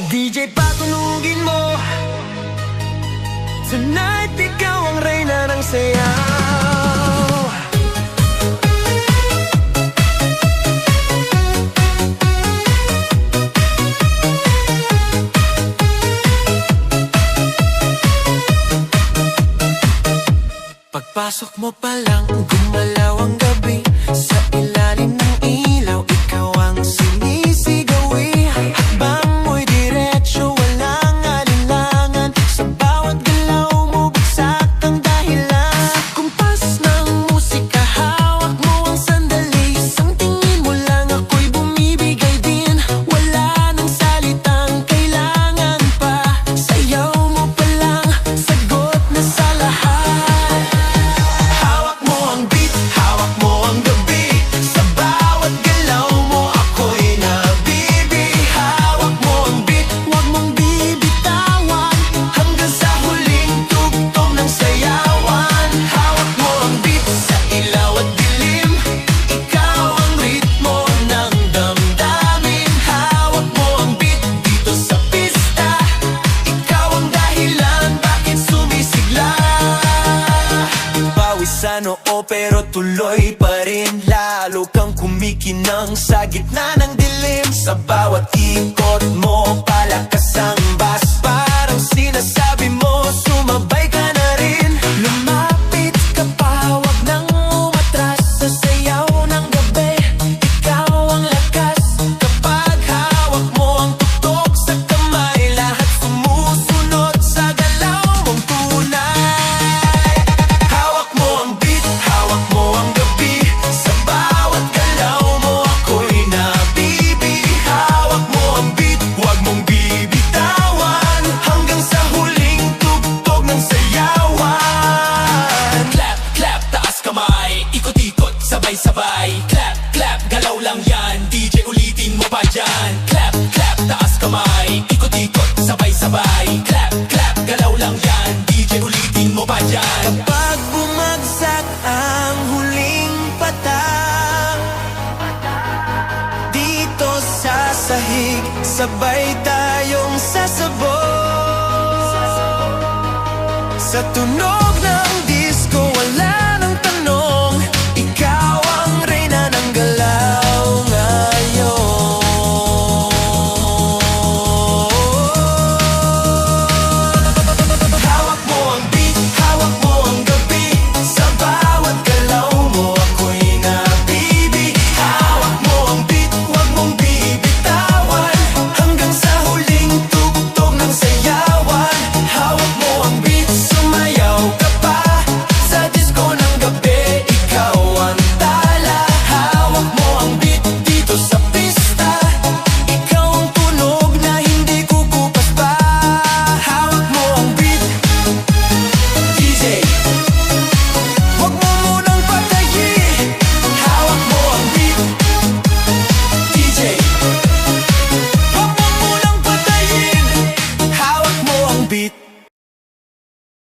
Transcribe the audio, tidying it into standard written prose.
DJ patunugin mo. Tonight ikaw ang reyna ng sayaw. Pagpasok mo pa lang, gumalaw ang gabi. Sa ilalim ng ilaw, ikaw ang sinisigawi. Hakbang mo'y diretso, walang alinlangan. Sa bawat galaw mo, bagsak ang dahilan. Sa kumpas ng musika, hawak mo ang sandali. Isang tingin mo lang, ako'y bumibigay din. Wala nang salitang kailangan pa. Sayaw mo pa lang, sagot na sa lahat. Sa noo pero tuloy pa rin. Lalo kang kumikinang sa gitna ng dilim. Sa bawat ikot mo, palakas ang bass. Parang sinasabi mo, sumabay ka na rin. Lumapit ka pa, wag nang umatras. Sa sayaw ng gabi, ikaw ang lakas. Kapag hawak mo ang tuktok sa kamay, lahat sumusunod sa galaw mong tunay. Sabay, clap, clap, galaw lang yan. DJ ulitin mo pa dyan. Clap, clap, taas kamay. Ikot-ikot, sabay-sabay. Clap, clap, galaw lang yan. DJ ulitin mo pa dyan. Kapag bumagsak ang huling patak, dito sa sahig, sabay tayong sasabog. Sa tunog ng disco, wala